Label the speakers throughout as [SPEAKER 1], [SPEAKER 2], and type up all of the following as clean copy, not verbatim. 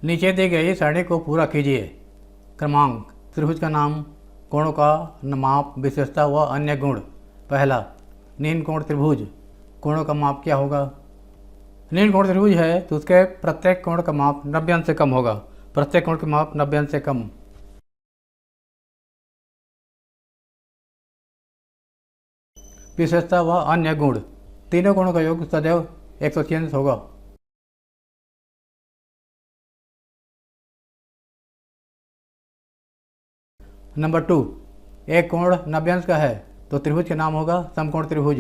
[SPEAKER 1] नीचे दी गई सारणी को पूरा कीजिए। क्रमांक, त्रिभुज का नाम, कोणों का माप, विशेषता व अन्य गुण। पहला, नील कोण त्रिभुज, कोणों का माप क्या होगा? नील कोण त्रिभुज है तो उसके प्रत्येक कोण का माप 90 अंश से कम होगा। प्रत्येक कोण का माप 90 अंश से कम। विशेषता व अन्य गुण, तीनों कोणों का योग सदैव 180 अंश होगा। नंबर 2, एक कोण 90 अंश का है तो त्रिभुज का नाम होगा समकोण त्रिभुज।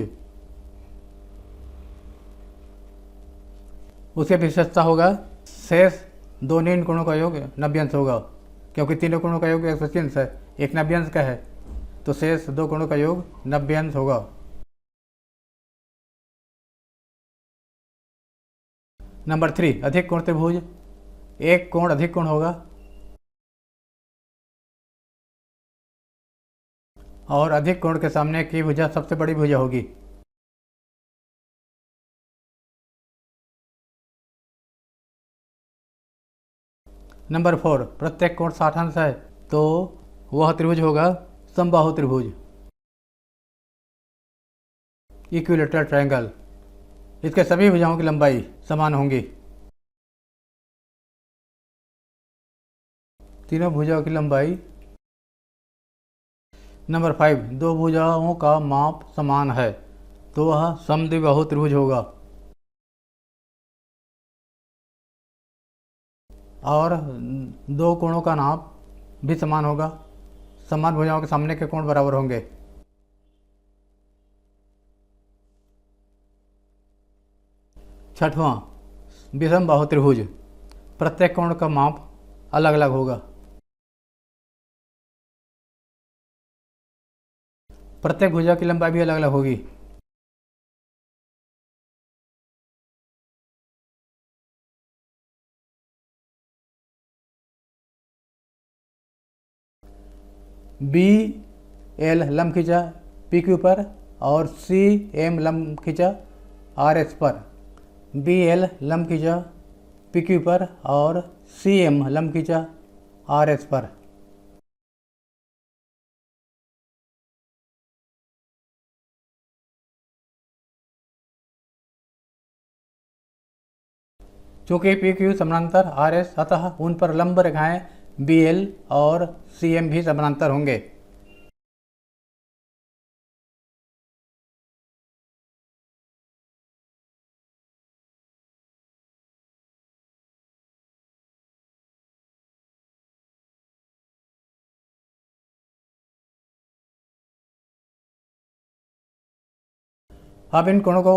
[SPEAKER 1] उसकी विशेषता होगा शेष दो नील कोणों का योग 90 अंश होगा, क्योंकि तीनों कोणों का योग 180 अंश है, एक 90 अंश का है तो शेष दो कोणों का योग 90 अंश होगा। नंबर 3, अधिक कोण त्रिभुज, एक कोण अधिक कोण होगा और अधिक कोण के सामने की भुजा सबसे बड़ी भुजा होगी। नंबर 4, प्रत्येक कोण 60 अंश है तो वह त्रिभुज होगा समबाहु त्रिभुज, इक्विलेटरल ट्रायंगल। इसके सभी भुजाओं की लंबाई समान होंगी। तीनों भुजाओं की लंबाई। नंबर 5, दो भुजाओं का माप समान है तो वह समद्विबाहु त्रिभुज होगा और दो कोणों का नाप भी समान होगा। समान भुजाओं के सामने के कोण बराबर होंगे। छठवां, विषम बाहु त्रिभुज, प्रत्येक कोण का माप अलग अलग होगा। प्रत्येक भुजा की लंबाई भी अलग अलग होगी। बी एल लंब खींचा पी क्यू पर और सी एम लंब खींचा आर एस पर। बी एल लंब खींचा पी क्यू पर और सी एम लंब खींचा आर एस पर। चूंकि पी क्यू समानांतर आर एस, अतः उन पर लंब रेखाएं बी एल और सी एम भी समानांतर होंगे। अब इन कोणों को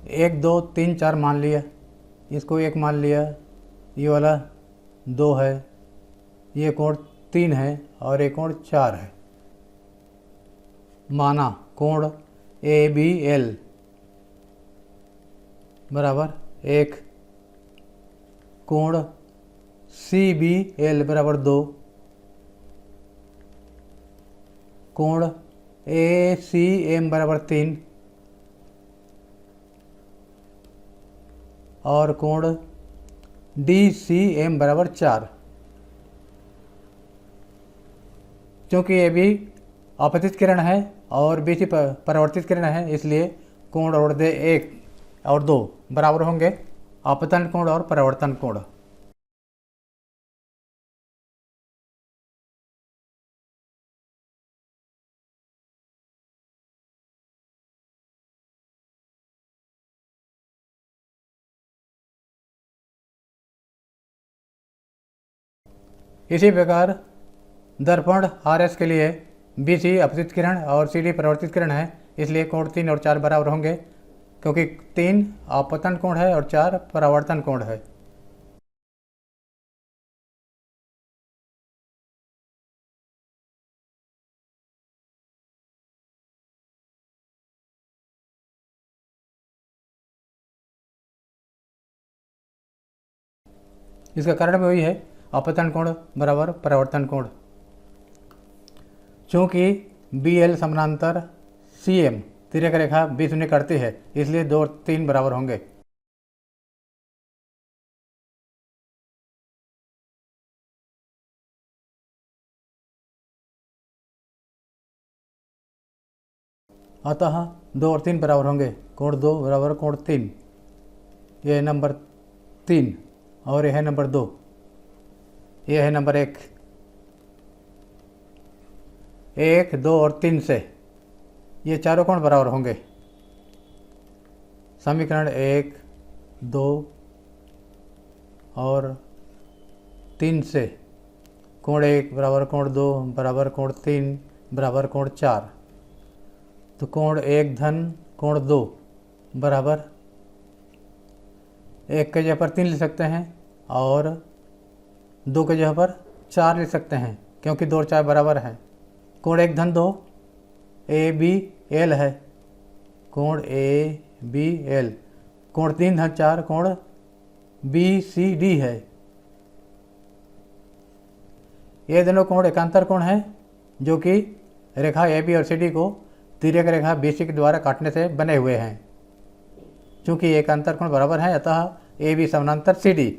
[SPEAKER 1] 1, 2, 3, 4 मान लिया। इसको 1 मान लिया, ये वाला 2 है, ये कोण 3 है और ये कोण 4 है। माना कोण ए बी एल बराबर 1, कोण सी बी एल बराबर 2, कोण ए सी एम बराबर 3 और कोण डी सी एम बराबर 4। क्योंकि ये भी आपतित किरण है और बी सी परावर्तित किरण है, इसलिए कोण और दे 1 और 2 बराबर होंगे, आपतन कोण और परावर्तन कोण। इसी प्रकार दर्पण आर एस के लिए बी सी अपतित किरण और सी डी परावर्तित किरण है, इसलिए कोण 3 और 4 बराबर होंगे, क्योंकि 3 आपतन कोण है और 4 परावर्तन कोण है। इसका कारण भी वही है, आपतन कोण बराबर परावर्तन कोण। चूँकि बी एल समानांतर सी एम तिर्यक रेखा बी शून्य करती है, इसलिए 2 और 3 बराबर होंगे। अतः 2 और 3 बराबर होंगे। कोण 2 बराबर कोण 3, यह है नंबर 3 और यह है नंबर 2, यह है नंबर 1। 1, 2 और 3 से ये चारों कोण बराबर होंगे। समीकरण 1, 2 और 3 से कोण 1 बराबर कोण 2 बराबर कोण 3 बराबर कोण 4। तो कोण 1 धन कोण 2 बराबर 1 के जगह पर 3 ले सकते हैं और 2 के जगह पर 4 ले सकते हैं, क्योंकि 2 और 4 बराबर है। कोण 1 धन 2 ABL है, कोण ABL। कोण 3 धन 4 कोण BCD है। ये दोनों कोण एकांतर कोण है, जो कि रेखा AB और CD को तिर्यक रेखा BC के द्वारा काटने से बने हुए हैं। चूंकि एकांतर कोण बराबर है, अतः AB समानांतर CD।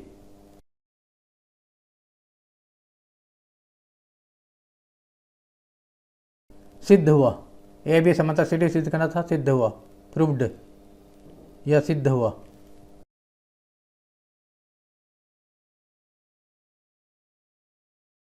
[SPEAKER 1] सिद्ध हुआ। AB समांतर CD सिद्ध करना था, सिद्ध हुआ, प्रूव्ड, यह सिद्ध हुआ।